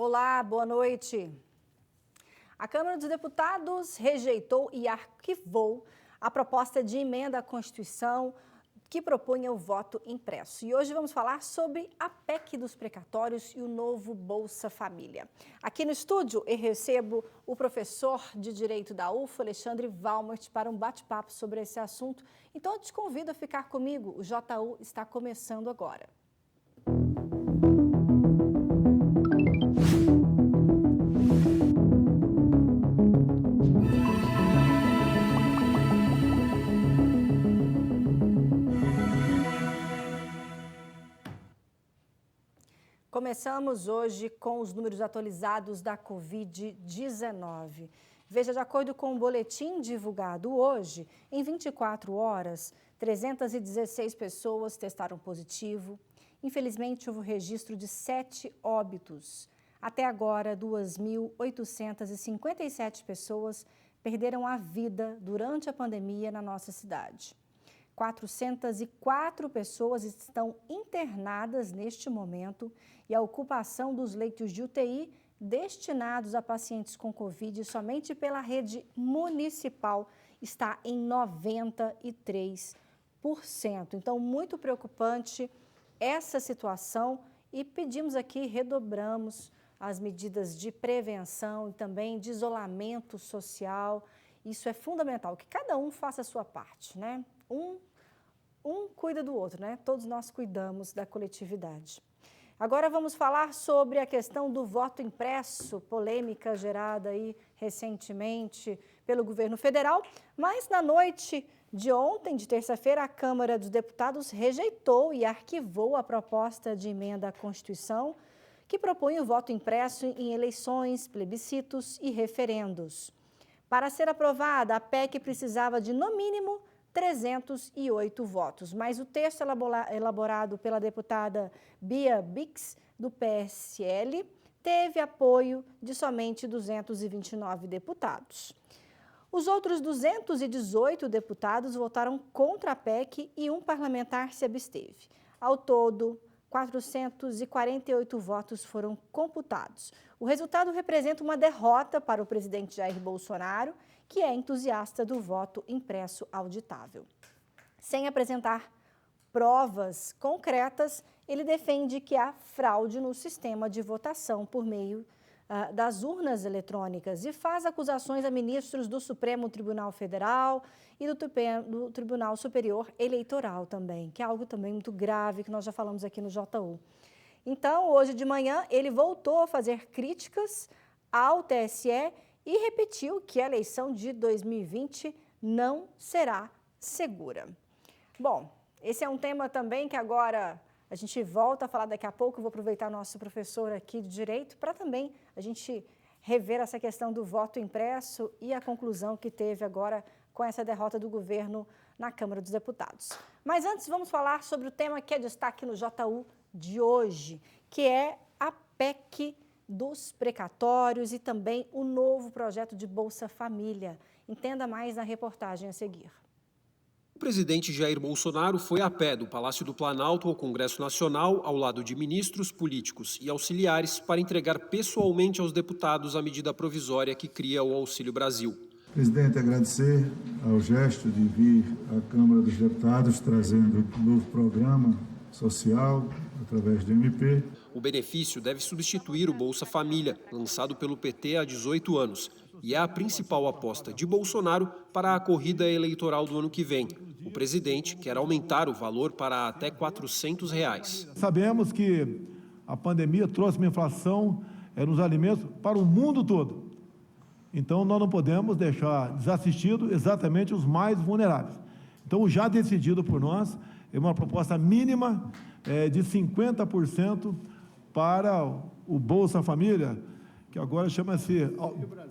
Olá, boa noite. A Câmara dos Deputados rejeitou e arquivou a proposta de emenda à Constituição que propunha o voto impresso. E hoje vamos falar sobre a PEC dos precatórios e o novo Bolsa Família. Aqui no estúdio eu recebo o professor de Direito da UFA, Alexandre Valmert, para um bate-papo sobre esse assunto. Então eu te convido a ficar comigo, o JU está começando agora. Começamos hoje com os números atualizados da Covid-19. Veja, de acordo com o boletim divulgado hoje, em 24 horas, 316 pessoas testaram positivo. Infelizmente, houve o registro de 7 óbitos. Até agora, 2.857 pessoas perderam a vida durante a pandemia na nossa cidade. 404 pessoas estão internadas neste momento e a ocupação dos leitos de UTI destinados a pacientes com Covid somente pela rede municipal está em 93%. Então, muito preocupante essa situação e pedimos aqui, redobramos as medidas de prevenção e também de isolamento social. Isso é fundamental, que cada um faça a sua parte, né? Um cuida do outro, né? Todos nós cuidamos da coletividade. Agora vamos falar sobre a questão do voto impresso, polêmica gerada aí recentemente pelo governo federal, mas na noite de ontem, de terça-feira, a Câmara dos Deputados rejeitou e arquivou a proposta de emenda à Constituição que propõe o voto impresso em eleições, plebiscitos e referendos. Para ser aprovada, a PEC precisava de, no mínimo, 308 votos, mas o texto elaborado pela deputada Bia Bix, do PSL, teve apoio de somente 229 deputados. Os outros 218 deputados votaram contra a PEC e um parlamentar se absteve. Ao todo, 448 votos foram computados. O resultado representa uma derrota para o presidente Jair Bolsonaro, que é entusiasta do voto impresso auditável. Sem apresentar provas concretas, ele defende que há fraude no sistema de votação por meio das urnas eletrônicas e faz acusações a ministros do Supremo Tribunal Federal e do Tribunal Superior Eleitoral também, que é algo também muito grave que nós já falamos aqui no JU. Então, hoje de manhã, ele voltou a fazer críticas ao TSE e repetiu que a eleição de 2020 não será segura. Bom, esse é um tema também que agora a gente volta a falar daqui a pouco. Eu vou aproveitar nosso professor aqui de Direito para também a gente rever essa questão do voto impresso e a conclusão que teve agora com essa derrota do governo na Câmara dos Deputados. Mas antes vamos falar sobre o tema que é destaque no JU de hoje, que é a PEC dos precatórios e também o novo projeto de Bolsa Família. Entenda mais na reportagem a seguir. O presidente Jair Bolsonaro foi a pé do Palácio do Planalto ao Congresso Nacional, ao lado de ministros, políticos e auxiliares, para entregar pessoalmente aos deputados a medida provisória que cria o Auxílio Brasil. Presidente, agradecer ao gesto de vir à Câmara dos Deputados trazendo um novo programa social através do MP. O benefício deve substituir o Bolsa Família, lançado pelo PT há 18 anos, e é a principal aposta de Bolsonaro para a corrida eleitoral do ano que vem. O presidente quer aumentar o valor para até R$ 400. Sabemos que a pandemia trouxe uma inflação nos alimentos para o mundo todo. Então, nós não podemos deixar desassistido exatamente os mais vulneráveis. Então, o já decidido por nós é uma proposta mínima de 50% para o Bolsa Família, que agora chama-se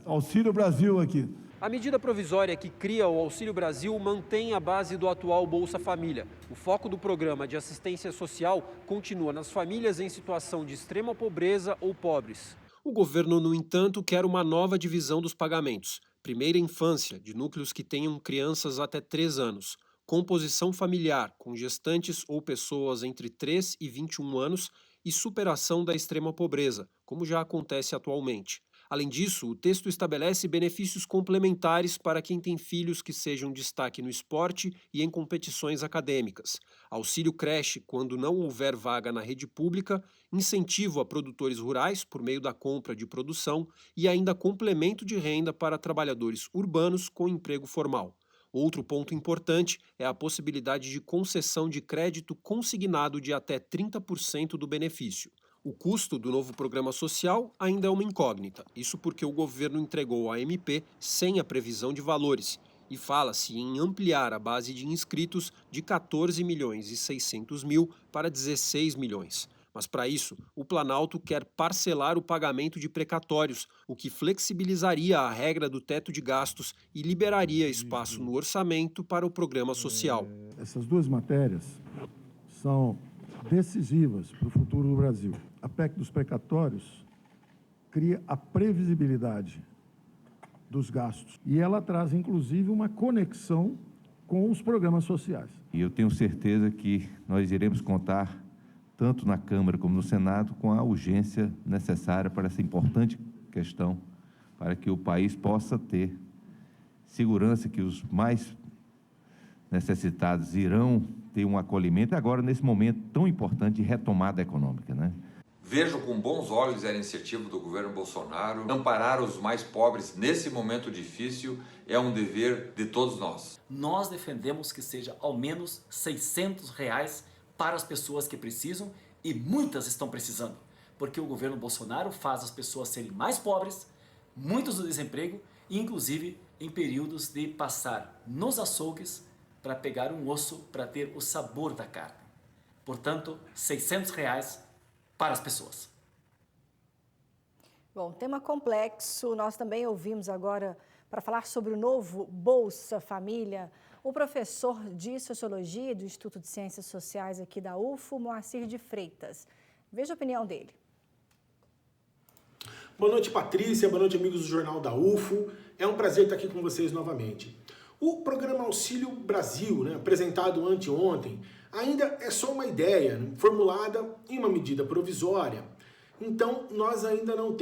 Auxílio Brasil aqui. A medida provisória que cria o Auxílio Brasil mantém a base do atual Bolsa Família. O foco do programa de assistência social continua nas famílias em situação de extrema pobreza ou pobres. O governo, no entanto, quer uma nova divisão dos pagamentos. Primeira infância, de núcleos que tenham crianças até 3 anos. Composição familiar, com gestantes ou pessoas entre 3 e 21 anos. e superação da extrema pobreza, como já acontece atualmente. Além disso, o texto estabelece benefícios complementares para quem tem filhos que sejam destaque no esporte e em competições acadêmicas. Auxílio creche quando não houver vaga na rede pública, incentivo a produtores rurais por meio da compra de produção e ainda complemento de renda para trabalhadores urbanos com emprego formal. Outro ponto importante é a possibilidade de concessão de crédito consignado de até 30% do benefício. O custo do novo programa social ainda é uma incógnita, isso porque o governo entregou à MP sem a previsão de valores, e fala-se em ampliar a base de inscritos de 14 milhões e 600 mil para 16 milhões. Mas para isso, o Planalto quer parcelar o pagamento de precatórios, o que flexibilizaria a regra do teto de gastos e liberaria espaço no orçamento para o programa social. Essas duas matérias são decisivas para o futuro do Brasil. A PEC dos precatórios cria a previsibilidade dos gastos e ela traz, inclusive, uma conexão com os programas sociais. E eu tenho certeza que nós iremos contar, tanto na Câmara como no Senado, com a urgência necessária para essa importante questão, para que o país possa ter segurança que os mais necessitados irão ter um acolhimento agora nesse momento tão importante de retomada econômica, né? Vejo com bons olhos a iniciativa do governo Bolsonaro. Amparar os mais pobres nesse momento difícil é um dever de todos nós. Nós defendemos que seja ao menos R$600 para as pessoas que precisam, e muitas estão precisando, porque o governo Bolsonaro faz as pessoas serem mais pobres, muitos do desemprego, e inclusive em períodos de passar nos açougues para pegar um osso para ter o sabor da carne. Portanto, R$600 para as pessoas. Bom, tema complexo. Nós também ouvimos agora, para falar sobre o novo Bolsa Família, o professor de Sociologia do Instituto de Ciências Sociais aqui da UFO, Moacir de Freitas. Veja a opinião dele. Boa noite, Patrícia. Boa noite, amigos do Jornal da UFO. É um prazer estar aqui com vocês novamente. O programa Auxílio Brasil, apresentado anteontem, ainda é só uma ideia, formulada em uma medida provisória. Então, nós ainda não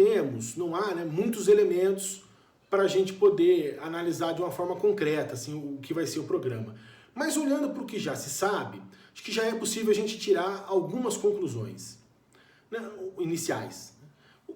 há muitos elementos para a gente poder analisar de uma forma concreta assim, o que vai ser o programa. Mas olhando para o que já se sabe, acho que já é possível a gente tirar algumas conclusões iniciais.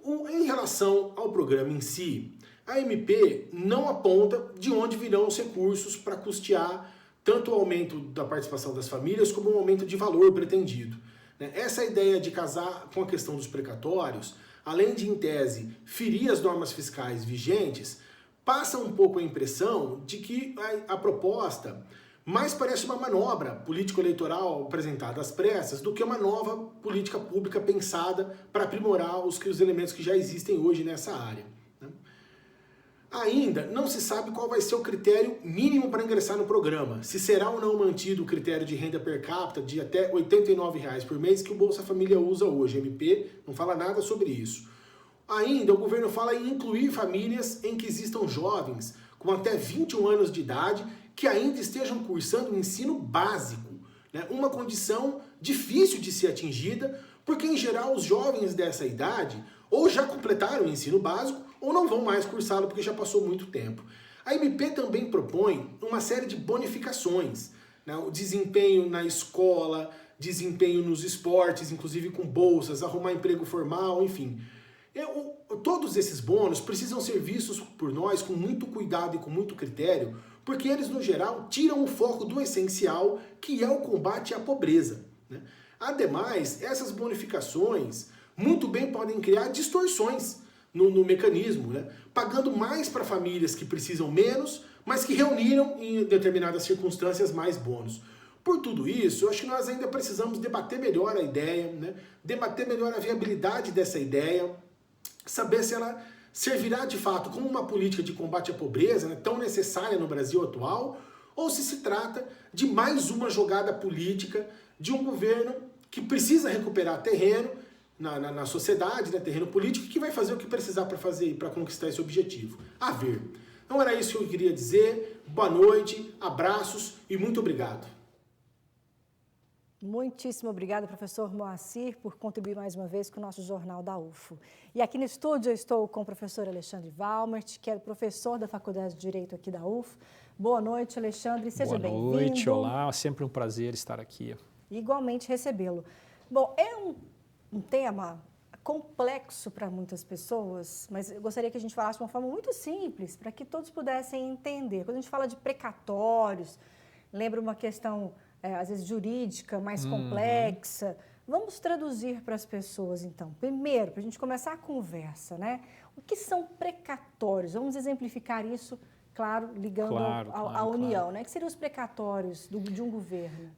Em relação ao programa em si, a MP não aponta de onde virão os recursos para custear tanto o aumento da participação das famílias como o aumento de valor pretendido. Essa ideia de casar com a questão dos precatórios, além de, em tese, ferir as normas fiscais vigentes, passa um pouco a impressão de que a proposta mais parece uma manobra político-eleitoral apresentada às pressas do que uma nova política pública pensada para aprimorar os elementos que já existem hoje nessa área. Ainda não se sabe qual vai ser o critério mínimo para ingressar no programa, se será ou não mantido o critério de renda per capita de até R$ 89 por mês que o Bolsa Família usa hoje. A MP não fala nada sobre isso. Ainda o governo fala em incluir famílias em que existam jovens com até 21 anos de idade que ainda estejam cursando o ensino básico, uma condição difícil de ser atingida, porque em geral os jovens dessa idade ou já completaram o ensino básico ou não vão mais cursá-lo porque já passou muito tempo. A MP também propõe uma série de bonificações, o desempenho na escola, desempenho nos esportes, inclusive com bolsas, arrumar emprego formal, enfim. Todos esses bônus precisam ser vistos por nós com muito cuidado e com muito critério, porque eles, no geral, tiram o foco do essencial, que é o combate à pobreza. Ademais, essas bonificações muito bem podem criar distorções no mecanismo, pagando mais para famílias que precisam menos, mas que reuniram em determinadas circunstâncias mais bônus. Por tudo isso, eu acho que nós ainda precisamos debater melhor a ideia, debater melhor a viabilidade dessa ideia, saber se ela servirá de fato como uma política de combate à pobreza, tão necessária no Brasil atual, ou se trata de mais uma jogada política de um governo que precisa recuperar terreno na sociedade, terreno político, que vai fazer o que precisar para fazer para conquistar esse objetivo. A ver. Então era isso que eu queria dizer. Boa noite, abraços e muito obrigado. Muitíssimo obrigada, professor Moacir, por contribuir mais uma vez com o nosso Jornal da UFO. E aqui no estúdio eu estou com o professor Alexandre Valmert, que é professor da Faculdade de Direito aqui da UFO. Boa noite, Alexandre, seja bem-vindo. Boa noite, olá, sempre um prazer estar aqui. Igualmente recebê-lo. Bom, é um tema complexo para muitas pessoas, mas eu gostaria que a gente falasse de uma forma muito simples, para que todos pudessem entender. Quando a gente fala de precatórios, lembra uma questão, às vezes, jurídica, mais complexa. Vamos traduzir para as pessoas, então. Primeiro, para a gente começar a conversa, né? O que são precatórios? Vamos exemplificar isso, claro, ligando à União, né? O que seriam os precatórios de um governo?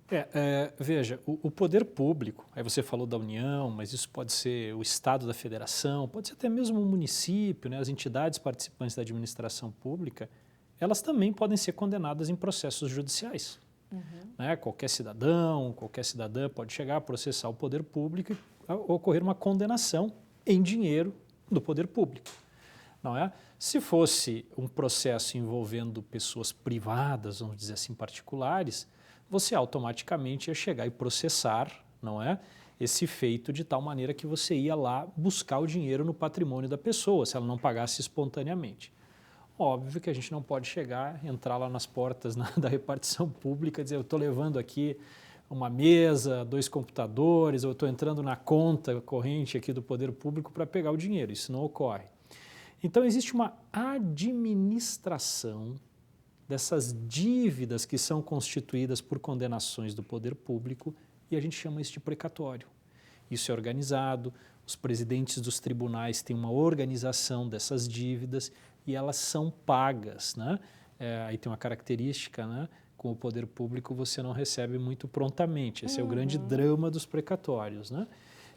Veja, o poder público, aí você falou da União, mas isso pode ser o Estado da Federação, pode ser até mesmo o município, né? As entidades participantes da administração pública, elas também podem ser condenadas em processos judiciais. Né? Qualquer cidadão, qualquer cidadã pode chegar a processar o poder público e ocorrer uma condenação em dinheiro do poder público. Não é? Se fosse um processo envolvendo pessoas privadas, vamos dizer assim, particulares, você automaticamente ia chegar e processar, não é? Esse feito de tal maneira que você ia lá buscar o dinheiro no patrimônio da pessoa, se ela não pagasse espontaneamente. Óbvio que a gente não pode chegar, entrar lá nas portas da repartição pública e dizer, eu estou levando aqui uma mesa, 2 computadores, ou eu estou entrando na conta corrente aqui do poder público para pegar o dinheiro. Isso não ocorre. Então, existe uma administração dessas dívidas que são constituídas por condenações do poder público e a gente chama isso de precatório. Isso é organizado, os presidentes dos tribunais têm uma organização dessas dívidas e elas são pagas, né? Aí tem uma característica, né? Com o poder público você não recebe muito prontamente. Esse é o grande drama dos precatórios, né?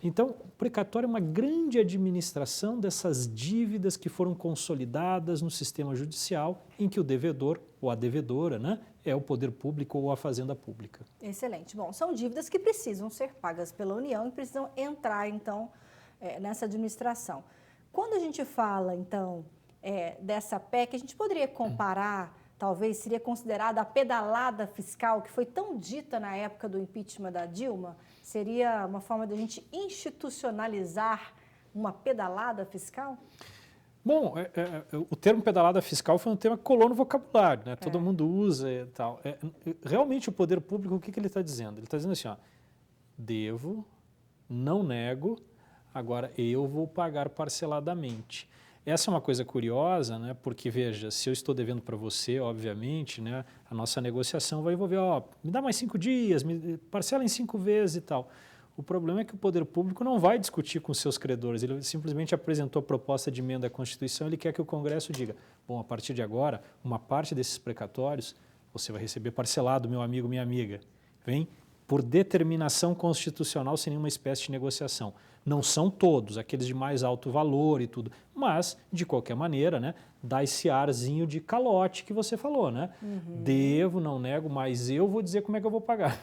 Então, o precatório é uma grande administração dessas dívidas que foram consolidadas no sistema judicial, em que o devedor ou a devedora, né, é o poder público ou a fazenda pública. Excelente. Bom, são dívidas que precisam ser pagas pela União e precisam entrar, então, nessa administração. Quando a gente fala, então, dessa PEC, a gente poderia comparar, talvez seria considerada a pedalada fiscal que foi tão dita na época do impeachment da Dilma? Seria uma forma de a gente institucionalizar uma pedalada fiscal? Bom, o termo pedalada fiscal foi um termo que colou no vocabulário, né? Todo mundo usa e tal. Realmente o poder público, o que ele está dizendo? Ele está dizendo assim, ó, devo, não nego, agora eu vou pagar parceladamente. Essa é uma coisa curiosa, né? Porque, veja, se eu estou devendo para você, obviamente, né, a nossa negociação vai envolver, me dá mais 5 dias, me parcela em 5 vezes e tal. O problema é que o poder público não vai discutir com seus credores, ele simplesmente apresentou a proposta de emenda à Constituição, ele quer que o Congresso diga, bom, a partir de agora, uma parte desses precatórios você vai receber parcelado, meu amigo, minha amiga. Vem por determinação constitucional sem nenhuma espécie de negociação. Não são todos, aqueles de mais alto valor e tudo, mas, de qualquer maneira, né, dá esse arzinho de calote que você falou, né? Devo, não nego, mas eu vou dizer como é que eu vou pagar.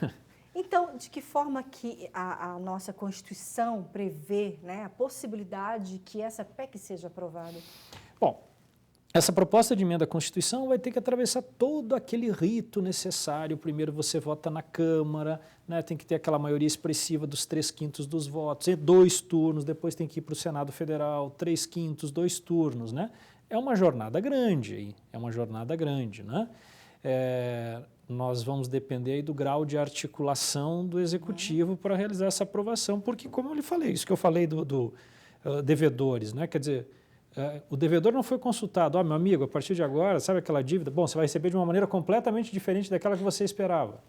Então, de que forma que a nossa Constituição prevê, né, a possibilidade de que essa PEC seja aprovada? Bom, essa proposta de emenda à Constituição vai ter que atravessar todo aquele rito necessário. Primeiro você vota na Câmara, né, tem que ter aquela maioria expressiva dos 3/5 dos votos, em 2 turnos, depois tem que ir para o Senado Federal, 3/5, 2 turnos, né? É uma jornada grande, né? Nós vamos depender aí do grau de articulação do Executivo para realizar essa aprovação, porque, como eu lhe falei, isso que eu falei do devedores, né? Quer dizer, o devedor não foi consultado. Meu amigo, a partir de agora, sabe aquela dívida? Bom, você vai receber de uma maneira completamente diferente daquela que você esperava.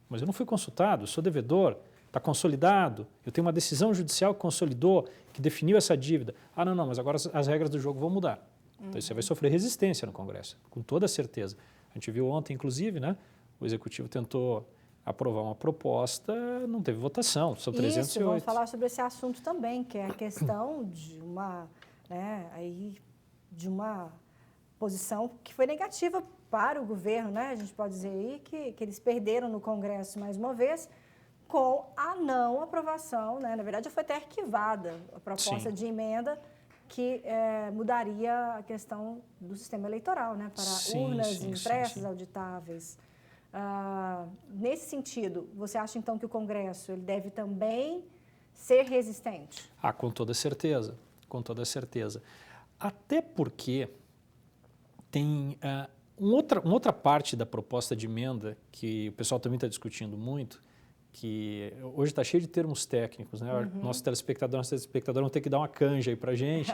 Mas eu não fui consultado, eu sou devedor, está consolidado, eu tenho uma decisão judicial que consolidou, que definiu essa dívida. Não, mas agora as regras do jogo vão mudar. Então você vai sofrer resistência no Congresso, com toda certeza. A gente viu ontem, inclusive, né? O Executivo tentou aprovar uma proposta, não teve votação, são 308. Isso, vamos falar sobre esse assunto também, que é a questão de uma posição que foi negativa para o governo, né? A gente pode dizer aí que eles perderam no Congresso mais uma vez com a não aprovação, né? Na verdade, já foi até arquivada a proposta de emenda que mudaria a questão do sistema eleitoral, né? Para urnas impressas, auditáveis. Nesse sentido, você acha então que o Congresso ele deve também ser resistente? Com toda certeza, com toda certeza. Até porque tem uma outra parte da proposta de emenda que o pessoal também está discutindo muito, que hoje está cheio de termos técnicos, né? Nosso telespectador, nossa telespectadora vão ter que dar uma canja aí para a gente.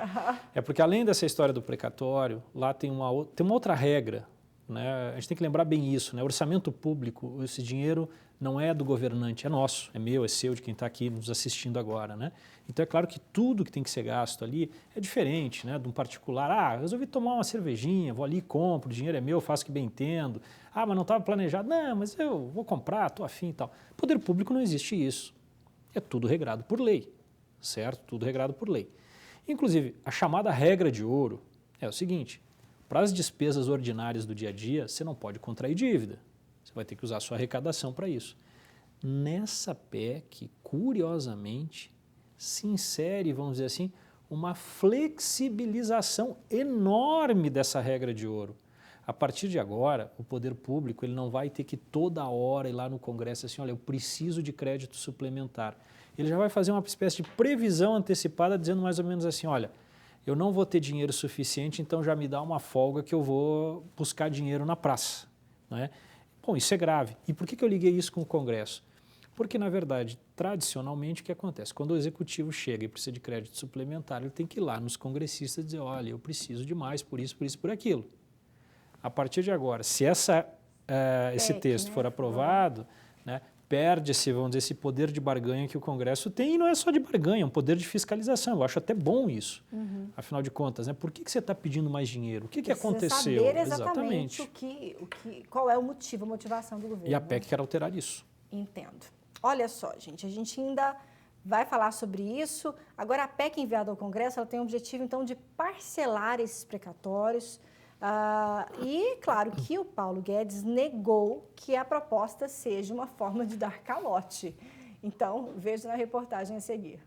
É porque além dessa história do precatório, lá tem uma outra regra, né? A gente tem que lembrar bem isso, né? O orçamento público, esse dinheiro não é do governante, é nosso, é meu, é seu, de quem está aqui nos assistindo agora, né? Então é claro que tudo que tem que ser gasto ali é diferente, né? De um particular, resolvi tomar uma cervejinha, vou ali e compro, o dinheiro é meu, faço o que bem entendo. Mas não estava planejado, não, mas eu vou comprar, estou afim e tal. Poder público não existe isso, é tudo regrado por lei, certo? Tudo regrado por lei. Inclusive, a chamada regra de ouro é o seguinte: para as despesas ordinárias do dia a dia, você não pode contrair dívida. Você vai ter que usar a sua arrecadação para isso. Nessa PEC, curiosamente, se insere, vamos dizer assim, uma flexibilização enorme dessa regra de ouro. A partir de agora, o poder público ele não vai ter que toda hora ir lá no Congresso assim, olha, eu preciso de crédito suplementar. Ele já vai fazer uma espécie de previsão antecipada, dizendo mais ou menos assim, olha, eu não vou ter dinheiro suficiente, então já me dá uma folga que eu vou buscar dinheiro na praça, não é? Bom, isso é grave. E por que eu liguei isso com o Congresso? Porque, na verdade, tradicionalmente, o que acontece? Quando o Executivo chega e precisa de crédito suplementar, ele tem que ir lá nos congressistas e dizer, olha, eu preciso de mais, por isso, por aquilo. A partir de agora, se esse texto for aprovado, né, perde-se, vamos dizer, esse poder de barganha que o Congresso tem, e não é só de barganha, é um poder de fiscalização. Eu acho até bom isso. Afinal de contas, né, por que você está pedindo mais dinheiro? O que aconteceu? Saber exatamente qual é o motivo, a motivação do governo. E a PEC quer alterar isso. Entendo. Olha só, gente, a gente ainda vai falar sobre isso. Agora, a PEC enviada ao Congresso, ela tem o objetivo, então, de parcelar esses precatórios. E, claro, que o Paulo Guedes negou que a proposta seja uma forma de dar calote. Então, veja na reportagem a seguir.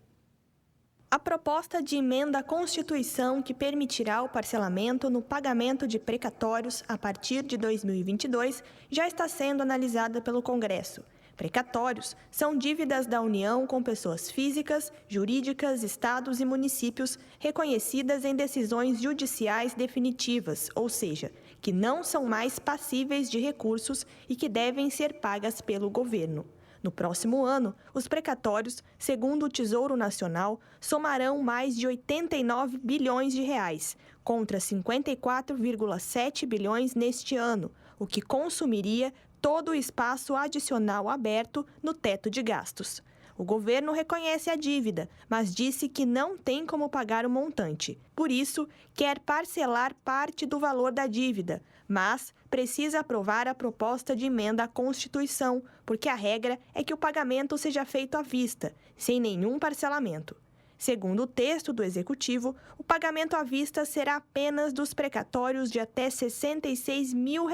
A proposta de emenda à Constituição que permitirá o parcelamento no pagamento de precatórios a partir de 2022 já está sendo analisada pelo Congresso. Precatórios são dívidas da União com pessoas físicas, jurídicas, estados e municípios reconhecidas em decisões judiciais definitivas, ou seja, que não são mais passíveis de recursos e que devem ser pagas pelo governo. No próximo ano, os precatórios, segundo o Tesouro Nacional, somarão mais de 89 bilhões de reais, contra 54,7 bilhões neste ano, o que consumiria todo o espaço adicional aberto no teto de gastos. O governo reconhece a dívida, mas disse que não tem como pagar o montante. Por isso, quer parcelar parte do valor da dívida, mas precisa aprovar a proposta de emenda à Constituição, porque a regra é que o pagamento seja feito à vista, sem nenhum parcelamento. Segundo o texto do Executivo, o pagamento à vista será apenas dos precatórios de até R$ 66 mil.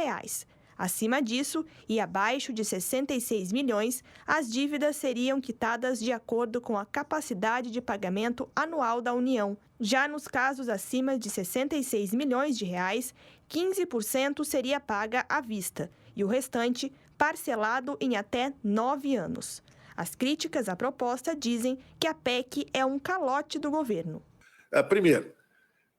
Acima disso, e abaixo de 66 milhões, as dívidas seriam quitadas de acordo com a capacidade de pagamento anual da União. Já nos casos acima de 66 milhões de reais, 15% seria paga à vista e o restante parcelado em até 9 anos. As críticas à proposta dizem que a PEC é um calote do governo. Primeiro,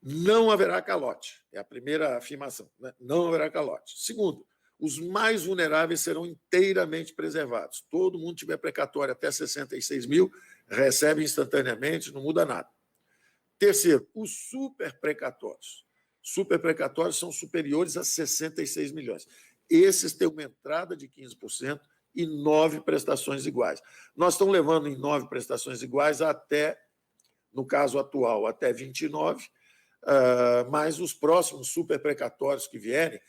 não haverá calote. É a primeira afirmação, né? Não haverá calote. Segundo, os mais vulneráveis serão inteiramente preservados. Todo mundo tiver precatório até 66 mil, recebe instantaneamente, não muda nada. Terceiro, os superprecatórios. Superprecatórios são superiores a 66 milhões. Esses têm uma entrada de 15% e 9 prestações iguais. Nós estamos levando em 9 prestações iguais até, no caso atual, até 29, mas os próximos superprecatórios que vierem,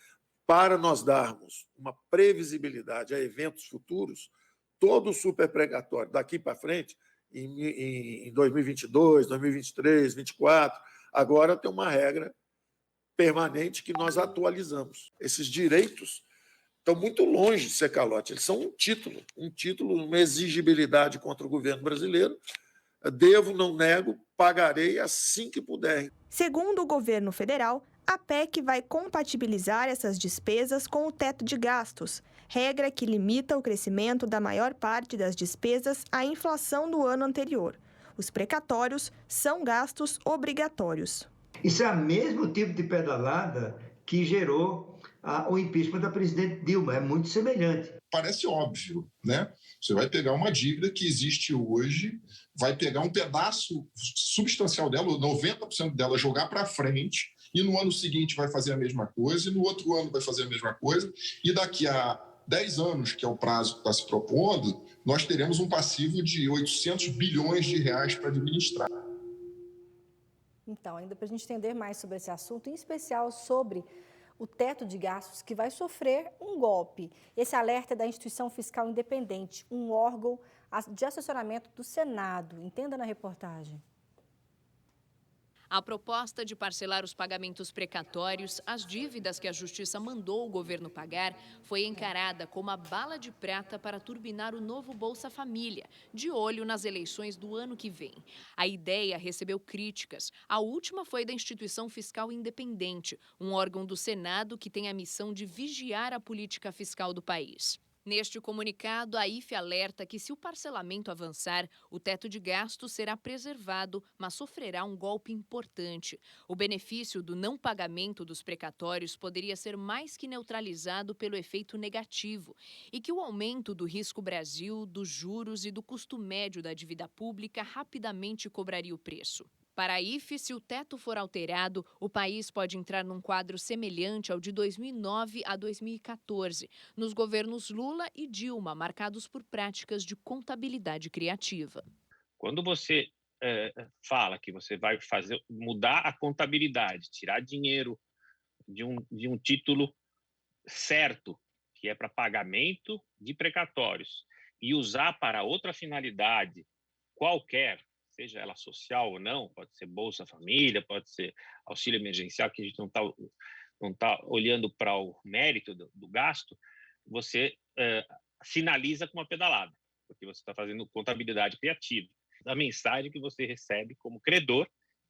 para nós darmos uma previsibilidade a eventos futuros, todo o superprecatório daqui para frente, em 2022, 2023, 2024, agora tem uma regra permanente que nós atualizamos. Esses direitos estão muito longe de ser calote, eles são um título, uma exigibilidade contra o governo brasileiro. Devo, não nego, pagarei assim que puder. Segundo o governo federal, a PEC vai compatibilizar essas despesas com o teto de gastos. regra que limita o crescimento da maior parte das despesas à inflação do ano anterior. Os precatórios são gastos obrigatórios. Isso é o mesmo tipo de pedalada que gerou o impeachment da presidente Dilma, é muito semelhante. Parece óbvio, né? Você vai pegar uma dívida que existe hoje, vai pegar um pedaço substancial dela, 90% dela, jogar para frente, e no ano seguinte vai fazer a mesma coisa, e no outro ano vai fazer a mesma coisa, e daqui a 10 anos, que é o prazo que está se propondo, nós teremos um passivo de 800 bilhões de reais para administrar. Então, ainda para a gente entender mais sobre esse assunto, em especial sobre o teto de gastos que vai sofrer um golpe. Esse alerta é da Instituição Fiscal Independente, um órgão de assessoramento do Senado. Entenda na reportagem. A proposta de parcelar os pagamentos precatórios, as dívidas que a Justiça mandou o governo pagar, foi encarada como a bala de prata para turbinar o novo Bolsa Família, de olho nas eleições do ano que vem. A ideia recebeu críticas. A última foi da Instituição Fiscal Independente, um órgão do Senado que tem a missão de vigiar a política fiscal do país. Neste comunicado, a IFE alerta que, se o parcelamento avançar, o teto de gastos será preservado, mas sofrerá um golpe importante. O benefício do não pagamento dos precatórios poderia ser mais que neutralizado pelo efeito negativo e que o aumento do risco Brasil, dos juros e do custo médio da dívida pública rapidamente cobraria o preço. Para a IFE, se o teto for alterado, o país pode entrar num quadro semelhante ao de 2009 a 2014, nos governos Lula e Dilma, marcados por práticas de contabilidade criativa. Quando você fala que você vai mudar a contabilidade, tirar dinheiro de um título certo, que é para pagamento de precatórios, e usar para outra finalidade qualquer, seja ela social ou não, pode ser Bolsa Família, pode ser auxílio emergencial, que a gente não tá olhando para o mérito do gasto, você sinaliza com uma pedalada, porque você está fazendo contabilidade criativa. A mensagem que você recebe como credor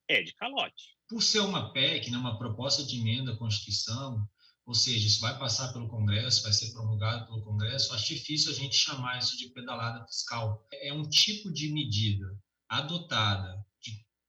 é de calote. Por ser uma PEC, né, uma proposta de emenda à Constituição, ou seja, isso vai passar pelo Congresso, vai ser promulgado pelo Congresso, acho difícil a gente chamar isso de pedalada fiscal. É um tipo de medida adotada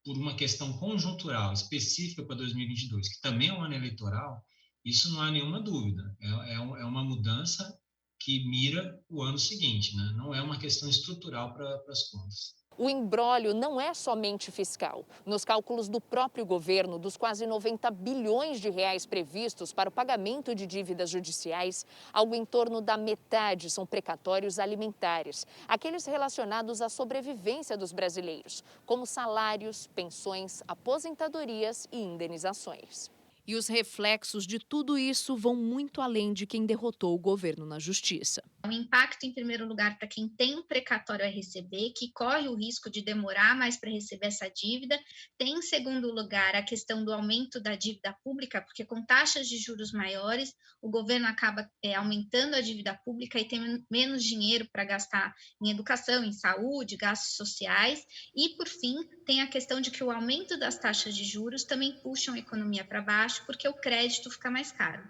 por uma questão conjuntural específica para 2022, que também é um ano eleitoral, isso não há nenhuma dúvida. É uma mudança que mira o ano seguinte, né? Não é uma questão estrutural para as contas. O imbróglio não é somente fiscal. Nos cálculos do próprio governo, dos quase 90 bilhões de reais previstos para o pagamento de dívidas judiciais, algo em torno da metade são precatórios alimentares, aqueles relacionados à sobrevivência dos brasileiros, como salários, pensões, aposentadorias e indenizações. E os reflexos de tudo isso vão muito além de quem derrotou o governo na justiça. O impacto, em primeiro lugar, para quem tem um precatório a receber, que corre o risco de demorar mais para receber essa dívida. Tem, em segundo lugar, a questão do aumento da dívida pública, porque com taxas de juros maiores, o governo acaba aumentando a dívida pública e tem menos dinheiro para gastar em educação, em saúde, gastos sociais. E, por fim, tem a questão de que o aumento das taxas de juros também puxam a economia para baixo, porque o crédito fica mais caro.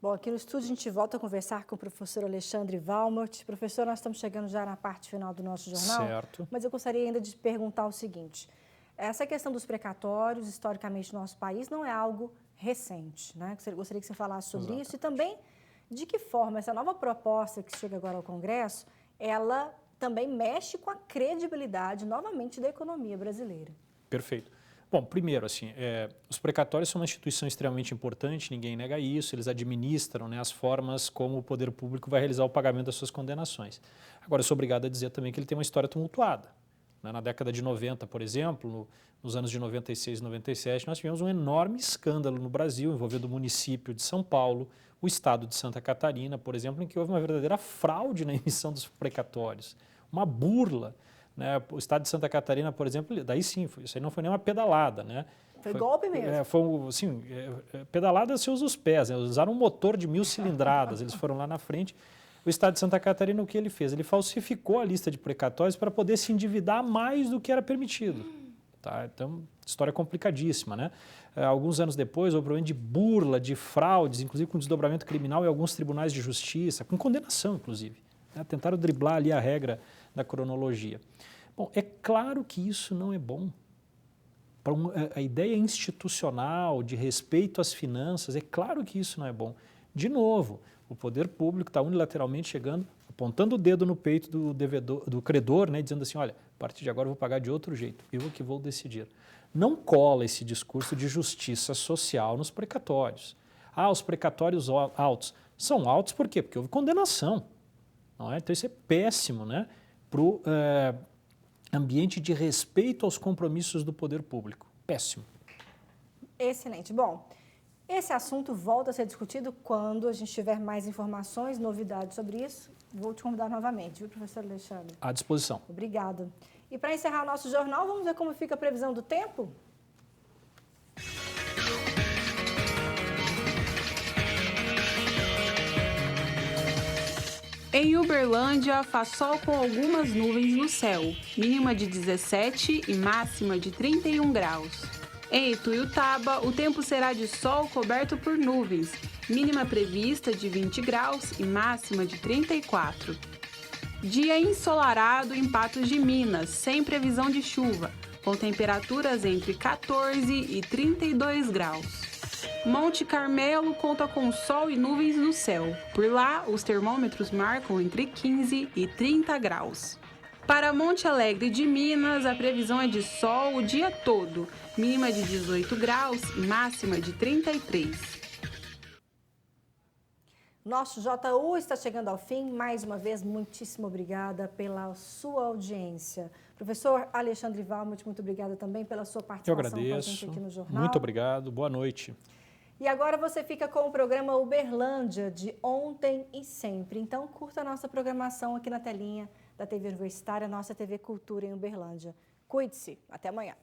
Bom, aqui no estúdio a gente volta a conversar com o professor Alexandre Valmort. Professor, nós estamos chegando já na parte final do nosso jornal. Certo. Mas eu gostaria ainda de perguntar o seguinte. Essa questão dos precatórios, historicamente, no nosso país, não é algo recente, né? Eu gostaria que você falasse sobre isso e também de que forma essa nova proposta que chega agora ao Congresso, ela também mexe com a credibilidade, novamente, da economia brasileira. Perfeito. Bom, primeiro, assim, os precatórios são uma instituição extremamente importante, ninguém nega isso, eles administram, né, as formas como o poder público vai realizar o pagamento das suas condenações. Agora, eu sou obrigado a dizer também que ele tem uma história tumultuada. Na década de 90, por exemplo, nos anos de 96 e 97, nós tivemos um enorme escândalo no Brasil envolvendo o município de São Paulo, o estado de Santa Catarina, por exemplo, em que houve uma verdadeira fraude na emissão dos precatórios, uma burla. Né? O estado de Santa Catarina, por exemplo, daí sim, isso aí não foi nem uma pedalada. Né? Foi golpe mesmo? Foi assim, pedalada se usa os pés, né? Usaram um motor de 1000 cilindradas, eles foram lá na frente. O estado de Santa Catarina, o que ele fez? Ele falsificou a lista de precatórios para poder se endividar mais do que era permitido. Tá? Então, história complicadíssima, né? Alguns anos depois, houve problema de burla, de fraudes, inclusive com desdobramento criminal em alguns tribunais de justiça, com condenação, inclusive. Né? Tentaram driblar ali a regra da cronologia. Bom, é claro que isso não é bom. Para a ideia institucional de respeito às finanças, é claro que isso não é bom. De novo, o poder público está unilateralmente chegando, apontando o dedo no peito do credor, né, dizendo assim, olha, a partir de agora eu vou pagar de outro jeito, eu que vou decidir. Não cola esse discurso de justiça social nos precatórios. Os precatórios altos. São altos por quê? Porque houve condenação. Não é? Então isso é péssimo, né, para o ambiente de respeito aos compromissos do poder público. Péssimo. Excelente. Bom, esse assunto volta a ser discutido quando a gente tiver mais informações, novidades sobre isso. Vou te convidar novamente, viu, professor Alexandre? À disposição. Obrigada. E para encerrar o nosso jornal, vamos ver como fica a previsão do tempo? Em Uberlândia, faz sol com algumas nuvens no céu, mínima de 17 e máxima de 31 graus. Em Ituiutaba, o tempo será de sol coberto por nuvens, mínima prevista de 20 graus e máxima de 34. Dia ensolarado em Patos de Minas, sem previsão de chuva, com temperaturas entre 14 e 32 graus. Monte Carmelo conta com sol e nuvens no céu. Por lá, os termômetros marcam entre 15 e 30 graus. Para Monte Alegre de Minas, a previsão é de sol o dia todo, mínima de 18 graus e máxima de 33. Nosso JU está chegando ao fim. Mais uma vez, muitíssimo obrigada pela sua audiência. Professor Alexandre Valmont, muito obrigada também pela sua participação com a gente aqui no jornal. Muito obrigado, boa noite. E agora você fica com o programa Uberlândia, de ontem e sempre. Então, curta a nossa programação aqui na telinha da TV Universitária, nossa TV Cultura em Uberlândia. Cuide-se. Até amanhã.